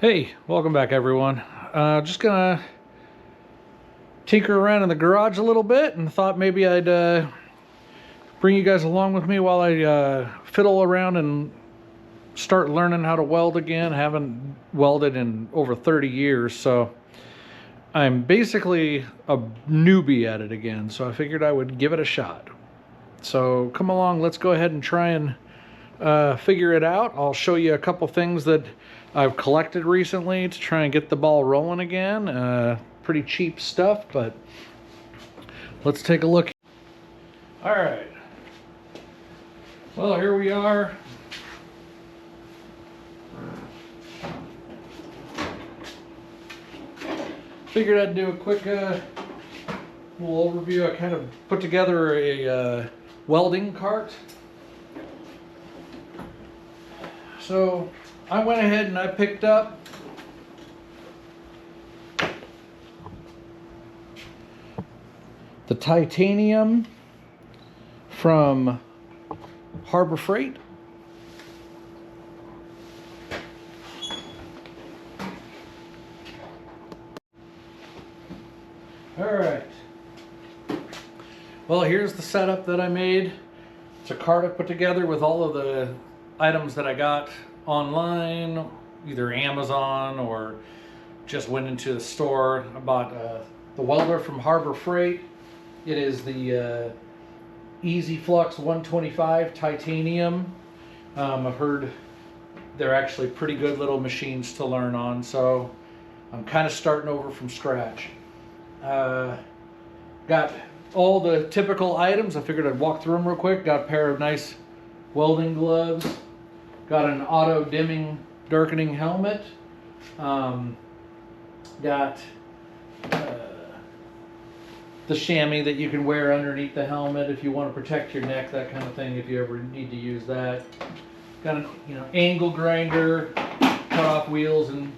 Hey, welcome back everyone. Just gonna tinker around in the garage a little bit and thought maybe I'd bring you guys along with me while I fiddle around and start learning how to weld again. I haven't welded in over 30 years, so I'm basically a newbie at it again, so I figured I would give it a shot. So come along, let's go ahead and try and figure it out. I'll show you a couple things that I've collected recently to try and get the ball rolling again. Pretty cheap stuff, but let's take a look. All right. Well, here we are. Figured I'd do a quick little overview. I kind of put together a welding cart. So I went ahead and I picked up the titanium from Harbor Freight. All right. Well, here's the setup that I made. It's a cart I put together with all of the items that I got online, either Amazon or just went into the store. I bought the welder from Harbor Freight. It is the Easy Flux 125 titanium. I've heard they're actually pretty good little machines to learn on, so I'm kind of starting over from scratch. Got all the typical items. I figured I'd walk through them real quick. Got a pair of nice welding gloves. Got an auto dimming darkening helmet. Got the chamois that you can wear underneath the helmet if you want to protect your neck, that kind of thing, if you ever need to use that. Got an angle grinder, cut off wheels and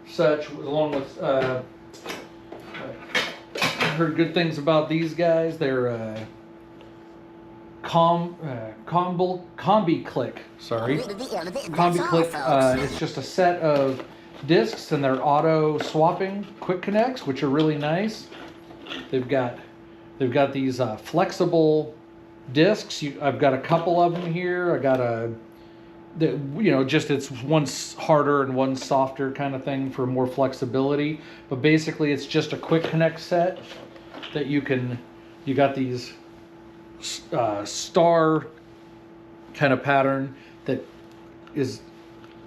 such, along with I heard good things about these guys. They're Combi Click. Sorry, Combi Click. It's just a set of discs, and they're auto swapping quick connects, which are really nice. They've got these flexible discs. I've got a couple of them here. I got just it's one's harder and one's softer kind of thing for more flexibility. But basically, it's just a quick connect set that you got these star kind of pattern that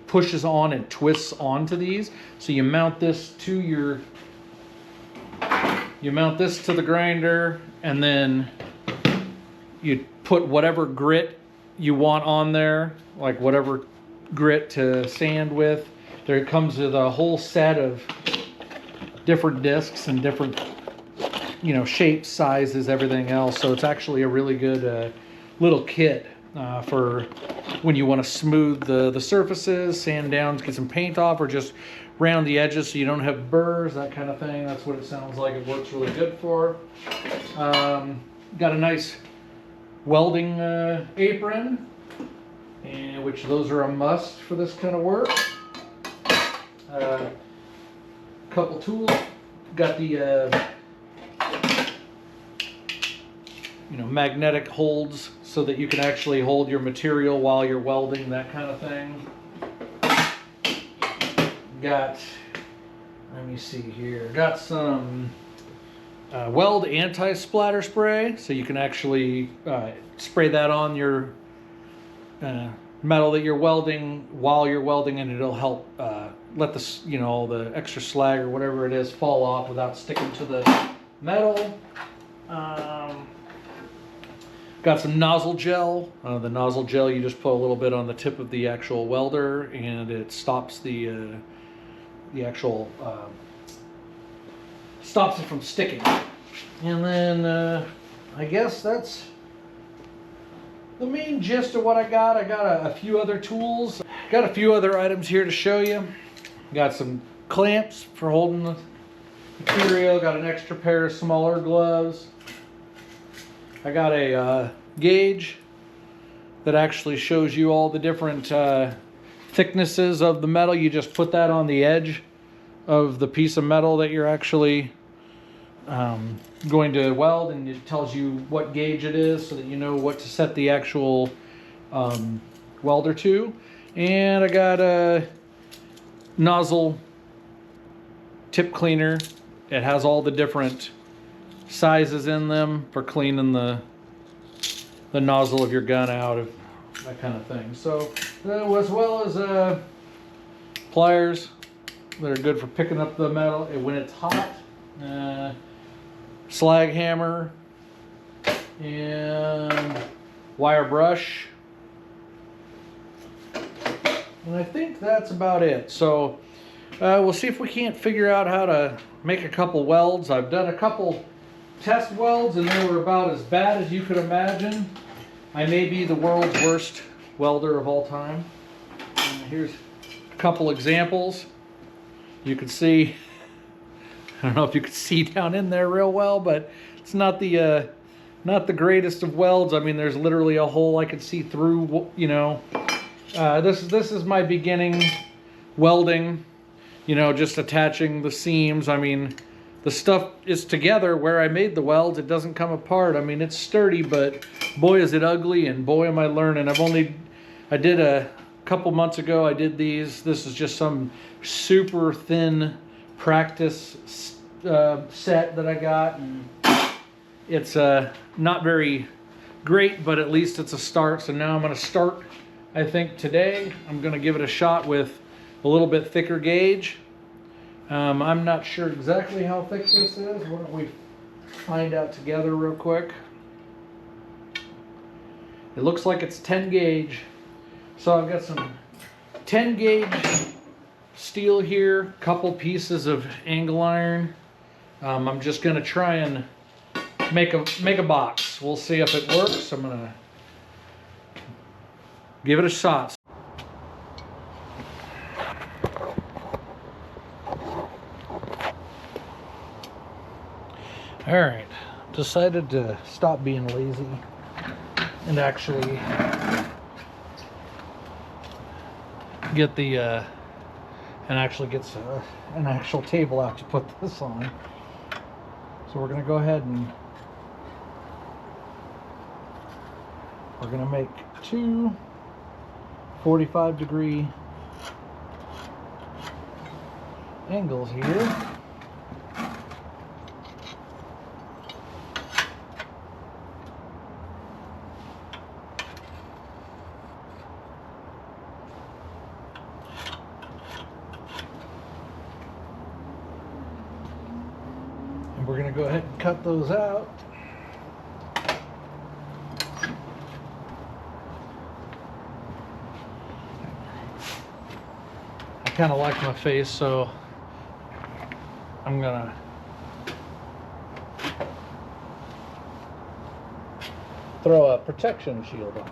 pushes on and twists onto these. So you mount this to the grinder, and then you put whatever grit you want on there, like whatever grit to sand with. There comes with a whole set of different discs and different shapes, sizes, everything else. So it's actually a really good little kit for when you want to smooth the surfaces, sand down, get some paint off, or just round the edges so you don't have burrs, that kind of thing. That's what it sounds like it works really good for. Got a nice welding apron, and which those are a must for this kind of work. Couple tools. Got the magnetic holds so that you can actually hold your material while you're welding, that kind of thing. Got, let me see here, got some weld anti-splatter spray, so you can actually spray that on your metal that you're welding while you're welding, and it'll help let the all the extra slag or whatever it is fall off without sticking to the metal. Got some nozzle gel. The nozzle gel, you just put a little bit on the tip of the actual welder, and it stops the actual stops it from sticking. And then I guess that's the main gist of what I got. I got a few other tools. Got a few other items here to show you. Got some clamps for holding the material. Got an extra pair of smaller gloves. I got a gauge that actually shows you all the different thicknesses of the metal. You just put that on the edge of the piece of metal that you're actually going to weld, and it tells you what gauge it is so that you know what to set the actual welder to. And I got a nozzle tip cleaner. It has all the different sizes in them for cleaning the nozzle of your gun out, of that kind of thing. So as well as pliers that are good for picking up the metal when it's hot, slag hammer, and wire brush. And I think that's about it. So we'll see if we can't figure out how to make a couple welds. I've done a couple test welds and they were about as bad as you could imagine. I may be the world's worst welder of all time. Here's a couple examples. You can see, I don't know if you could see down in there real well, but it's not the greatest of welds. I mean, there's literally a hole I could see through, you know. This is my beginning welding, you know, just attaching the seams. I mean, the stuff is together where I made the welds. It doesn't come apart. I mean, it's sturdy, but boy, is it ugly, and boy, am I learning. I did a couple months ago, I did these. This is just some super thin practice set that I got. And it's not very great, but at least it's a start. So now I'm going to start, I think today, I'm going to give it a shot with a little bit thicker gauge. I'm not sure exactly how thick this is. Why don't we find out together real quick. It looks like it's 10 gauge. So I've got some 10 gauge steel here, couple pieces of angle iron. I'm just going to try and make a box. We'll see if it works. I'm going to give it a shot. All right, decided to stop being lazy and actually get the an actual table out to put this on. So we're gonna go ahead and we're gonna make two 45-degree angles here. We're going to go ahead and cut those out. I kind of like my face, so I'm going to throw a protection shield on.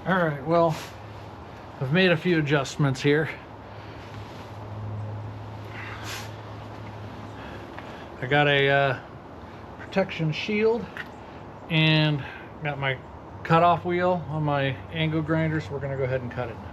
All right, well, I've made a few adjustments here. I got a protection shield and got my cutoff wheel on my angle grinder, so we're going to go ahead and cut it now.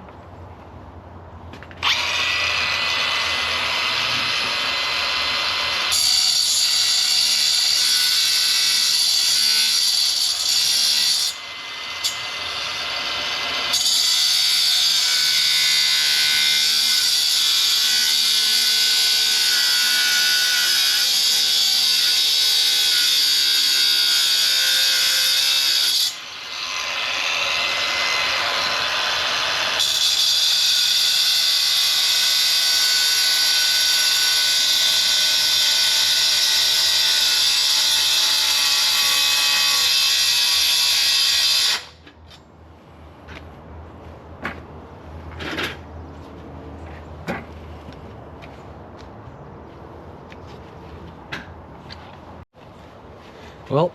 Well,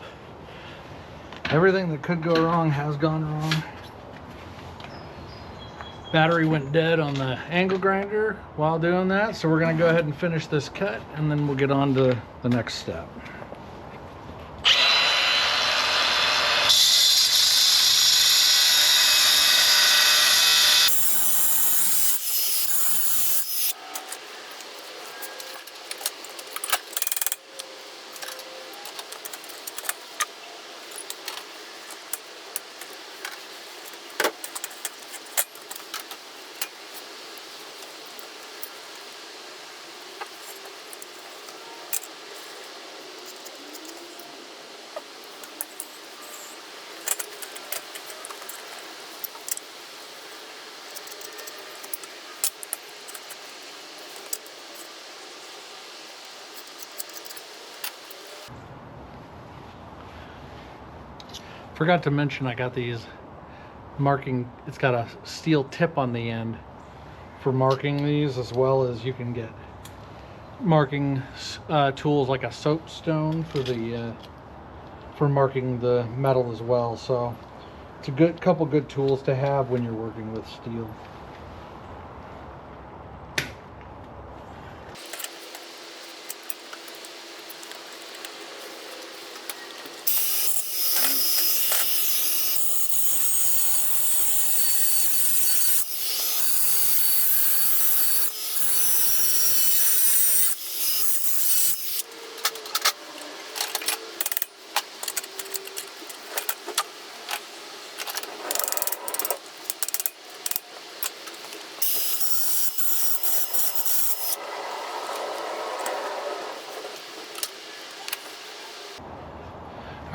everything that could go wrong has gone wrong. Battery went dead on the angle grinder while doing that, so we're going to go ahead and finish this cut, and then we'll get on to the next step. Forgot to mention I got these marking, it's got a steel tip on the end for marking these, as well as you can get marking tools like a soapstone for the for marking the metal as well. So it's a couple good tools to have when you're working with steel.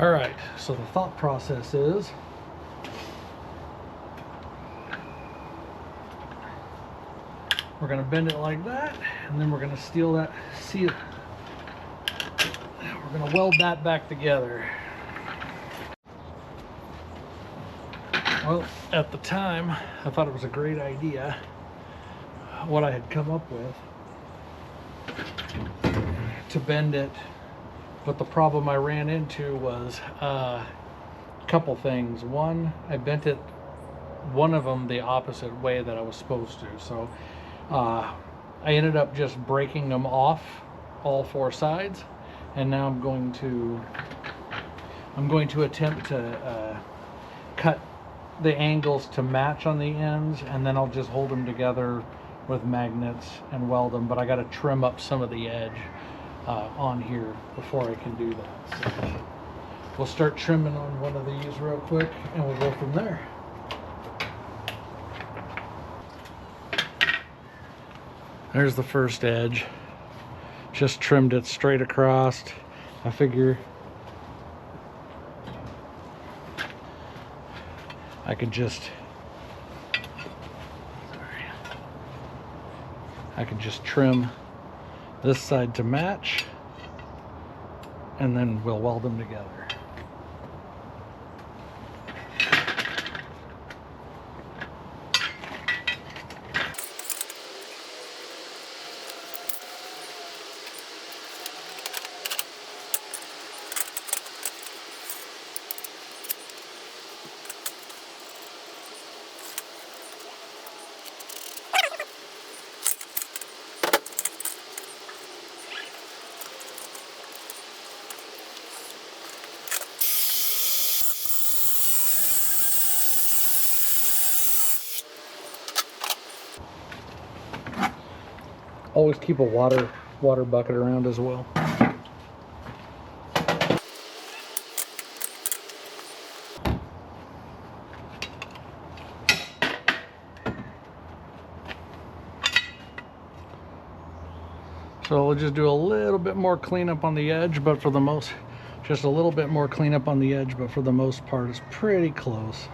All right, so the thought process is we're going to bend it like that, and then we're going to seal it. We're going to weld that back together. Well, at the time, I thought it was a great idea what I had come up with to bend it. But the problem I ran into was a couple things. One, I bent it, one of them the opposite way that I was supposed to. So I ended up just breaking them off all four sides. And now I'm going to attempt to cut the angles to match on the ends, and then I'll just hold them together with magnets and weld them. But I got to trim up some of the edge on here before I can do that. So we'll start trimming on one of these real quick, and we'll go from there. There's the first edge. Just trimmed it straight across. I figure I could just trim this side to match, and then we'll weld them together. Always keep a water bucket around as well. So we'll just do a little bit more cleanup on the edge, but for the most, just a little bit more cleanup on the edge, but for the most part, it's pretty close.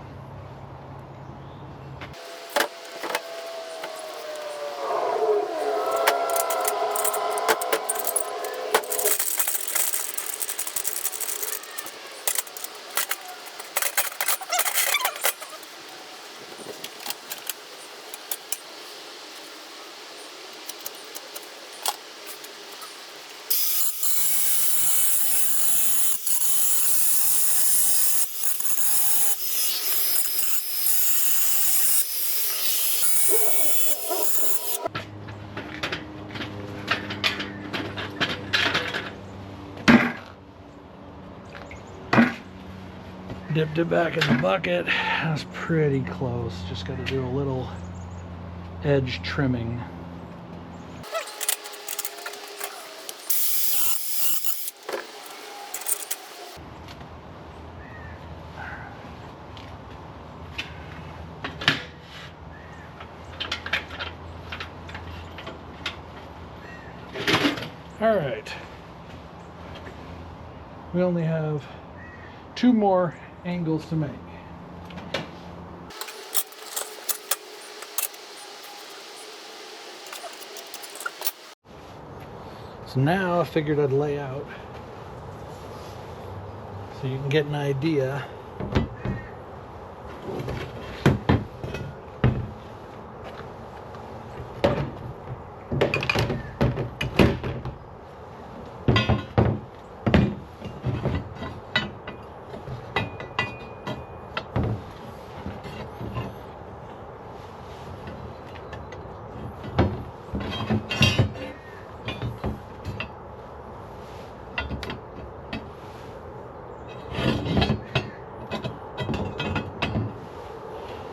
Dipped it back in the bucket. That's pretty close. Just got to do a little edge trimming. All right. We only have 2 more angles to make. So now I figured I'd lay out so you can get an idea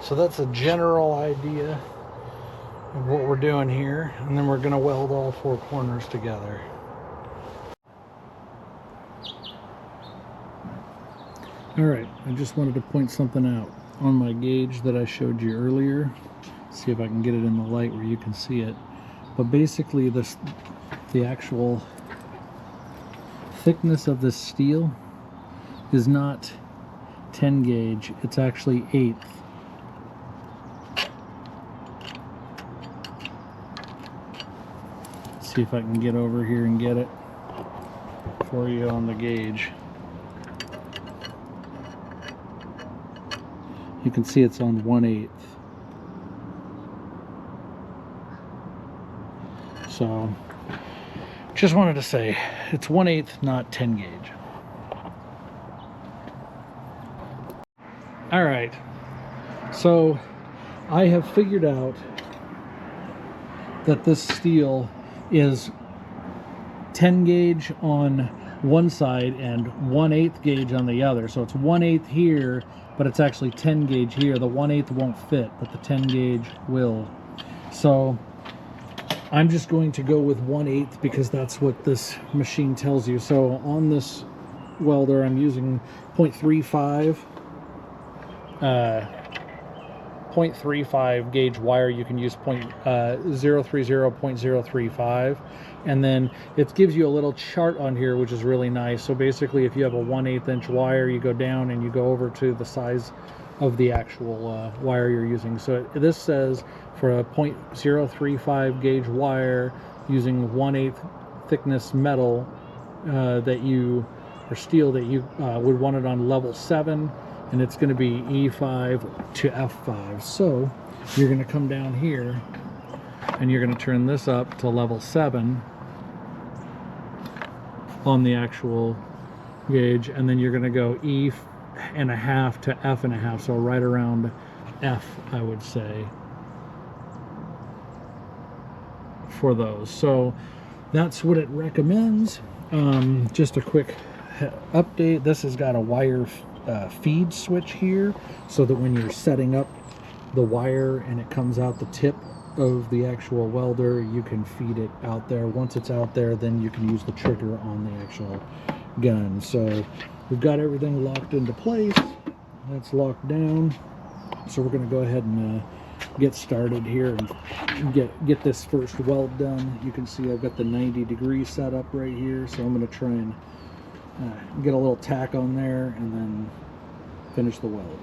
So that's a general idea of what we're doing here, and then we're going to weld all 4 corners together. Alright, I just wanted to point something out on my gauge that I showed you earlier. See if I can get it in the light where you can see it. But basically the actual thickness of this steel is not 10 gauge, it's actually 1/8. See if I can get over here and get it for you on the gauge. You can see it's on 1/8. So, just wanted to say, it's 1/8, not 10 gauge. Alright, so I have figured out that this steel is 10 gauge on one side and 1/8 gauge on the other. So it's 1/8 here, but it's actually 10 gauge here. The 1/8 won't fit, but the 10 gauge will. So I'm just going to go with 1/8 because that's what this machine tells you. So on this welder, I'm using 0.35 gauge wire. You can use 0.035, and then it gives you a little chart on here, which is really nice. So basically, if you have a 1/8 inch wire, you go down and you go over to the size of the actual wire you're using. So this says for a 0.035 gauge wire using 1/8 thickness metal or steel that you would want it on level 7, and it's going to be E5 to F5. So you're going to come down here and you're going to turn this up to level 7 on the actual gauge, and then you're going to go E1/2 to F1/2, so right around F, I would say, for those. So that's what it recommends. Just a quick update, this has got a wire feed switch here, so that when you're setting up the wire and it comes out the tip of the actual welder, you can feed it out there. Once it's out there, then you can use the trigger on the actual gun. So we've got everything locked into place. That's locked down. So we're going to go ahead and get started here and get this first weld done. You can see I've got the 90-degree set up right here, so I'm going to try and get a little tack on there and then finish the weld.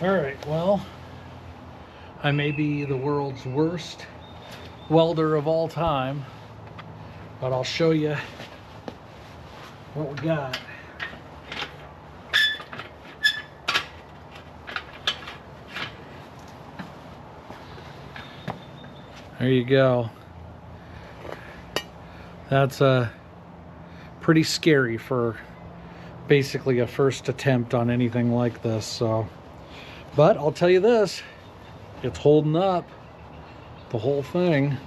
Alright, well, I may be the world's worst welder of all time, but I'll show you what we got. There you go. That's pretty scary for basically a first attempt on anything like this. So, but I'll tell you this, it's holding up, the whole thing.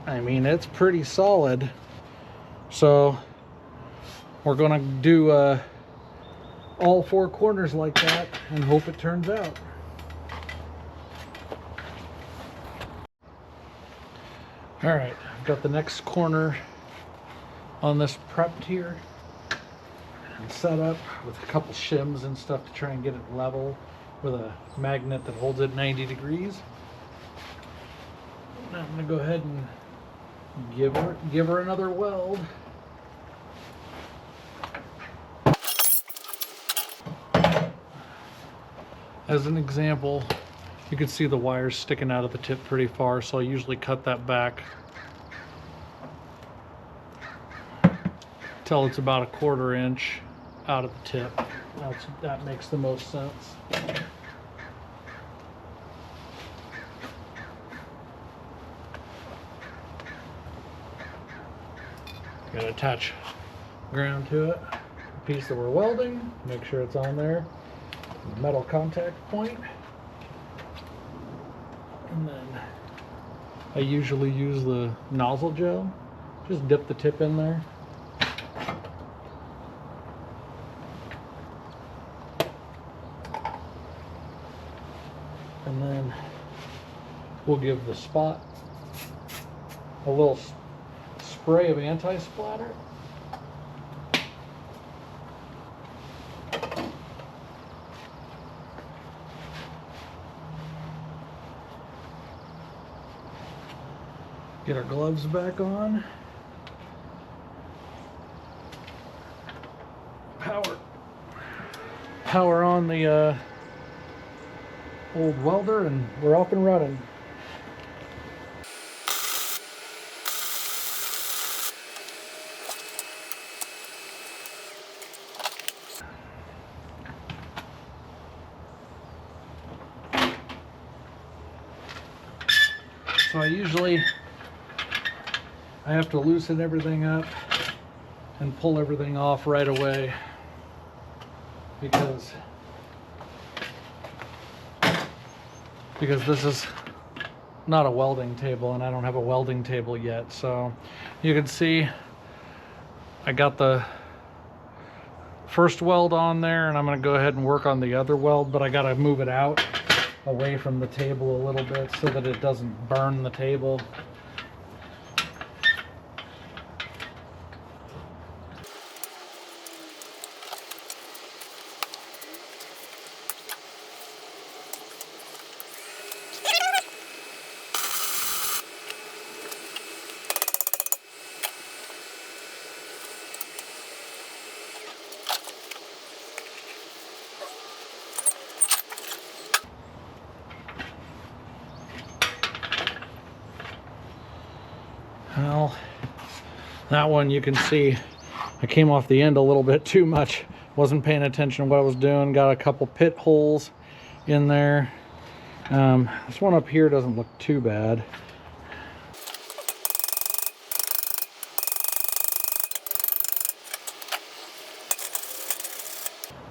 I mean, it's pretty solid. So we're gonna do all 4 corners like that and hope it turns out. All right, I've got the next corner on this prepped here and set up with a couple shims and stuff to try and get it level with a magnet that holds it 90 degrees. Now I'm going to go ahead and give her another weld. As an example, you can see the wires sticking out of the tip pretty far, so I usually cut that back till it's about a 1/4 inch out of the tip. That makes the most sense. Gotta attach ground to it. The piece that we're welding, make sure it's on there. The metal contact point. And then I usually use the nozzle gel. Just dip the tip in there. And then we'll give the spot a little spray of anti-splatter. Get our gloves back on. Power on the old welder, and we're off and running. So I have to loosen everything up and pull everything off right away because this is not a welding table and I don't have a welding table yet. So you can see I got the first weld on there, and I'm going to go ahead and work on the other weld, but I got to move it out away from the table a little bit so that it doesn't burn the table. Well, that one you can see I came off the end a little bit too much. Wasn't paying attention to what I was doing. Got a couple pit holes in there. This one up here doesn't look too bad.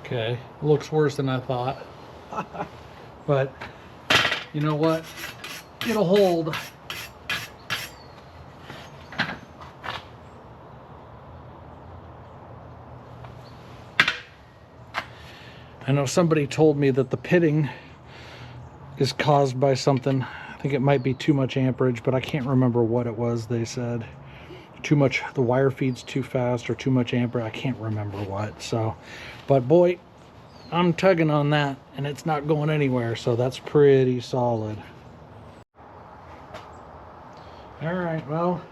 Okay, looks worse than I thought. But you know what? It'll hold. I know somebody told me that the pitting is caused by something. I think it might be too much amperage, but I can't remember what it was. They said too much, the wire feeds too fast, or too much amperage. I can't remember what. So, but boy, I'm tugging on that and it's not going anywhere. So that's pretty solid. All right, well,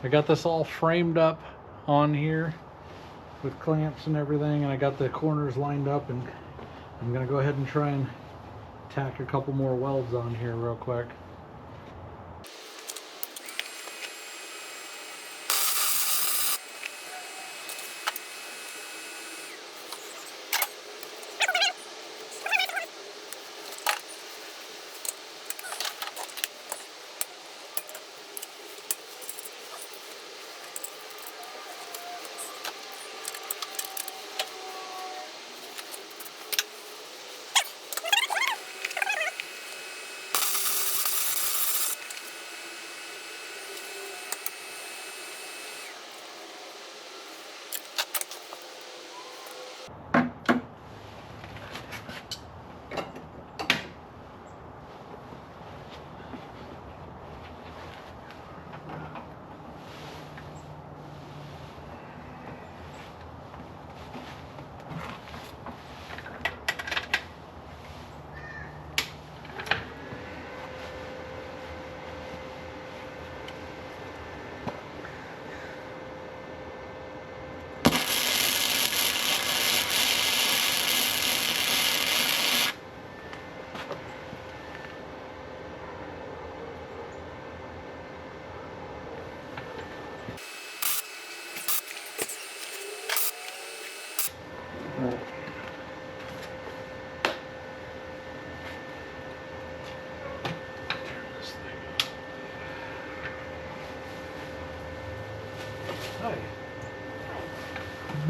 I got this all framed up on here with clamps and everything, and I got the corners lined up, and I'm gonna go ahead and try and tack a couple more welds on here real quick.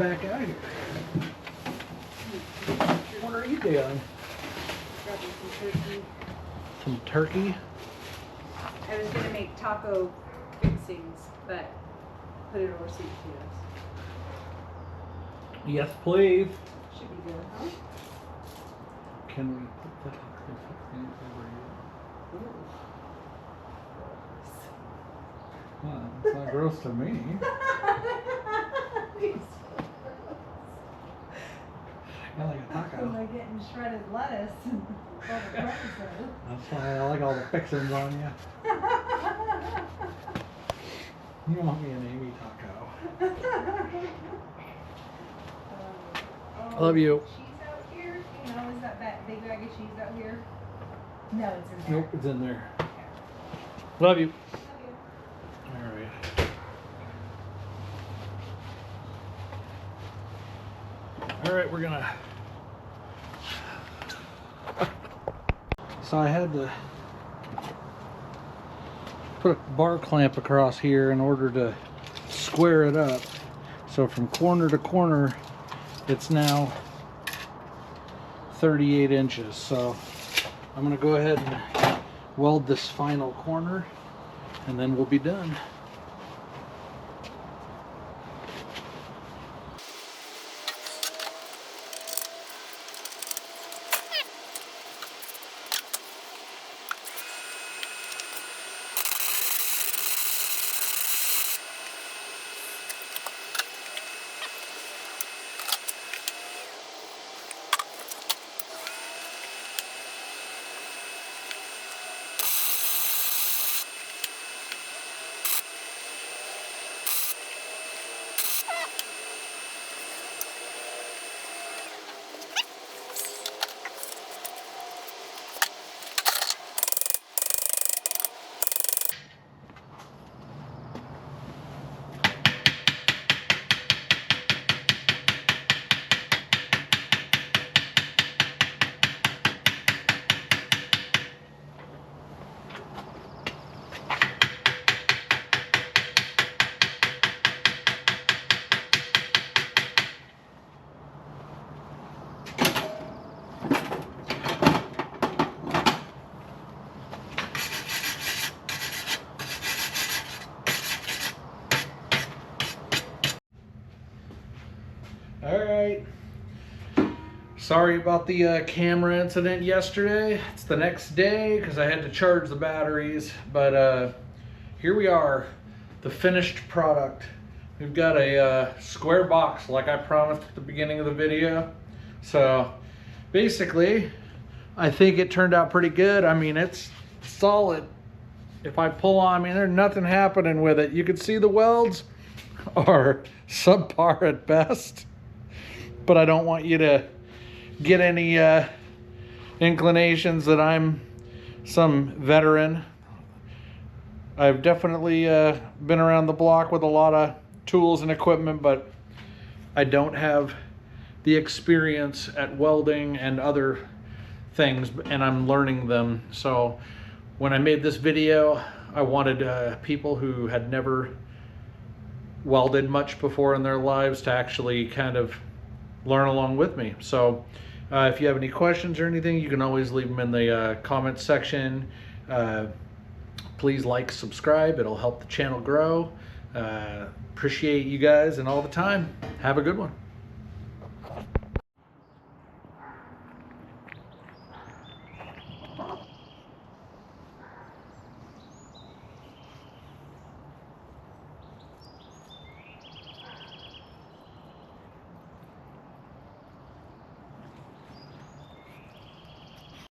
back out here. What are you doing? Grabbing some turkey. Some turkey? I was gonna make taco fixings, but put it over sweet potatoes. Yes, please. Should be good, huh? Can we put the taco fixings over here? Well, it's not gross to me. I like a taco. I'm like getting shredded lettuce and all the pretzels. That's why I like all the fixings on you. You want me an Amy taco. I love you. Cheese out here? You know, is that big bag of cheese out here? No, it's in there. Nope, it's in there. Okay. Love you. Love you. All right. All right, we're gonna. So I had to put a bar clamp across here in order to square it up. So from corner to corner, it's now 38 inches. So I'm gonna go ahead and weld this final corner, and then we'll be done. All right. Sorry about the camera incident yesterday. It's the next day because I had to charge the batteries, but here we are, the finished product. We've got a square box like I promised at the beginning of the video. So basically, I think it turned out pretty good. I mean, it's solid. If I pull on, I mean, there's nothing happening with it. You can see the welds are subpar at best, but I don't want you to get any inclinations that I'm some veteran. I've definitely been around the block with a lot of tools and equipment, but I don't have the experience at welding and other things, and I'm learning them. So when I made this video, I wanted people who had never welded much before in their lives to actually kind of learn along with me. So if you have any questions or anything, you can always leave them in the comments section. Please like, subscribe. It'll help the channel grow. Appreciate you guys and all the time. Have a good one.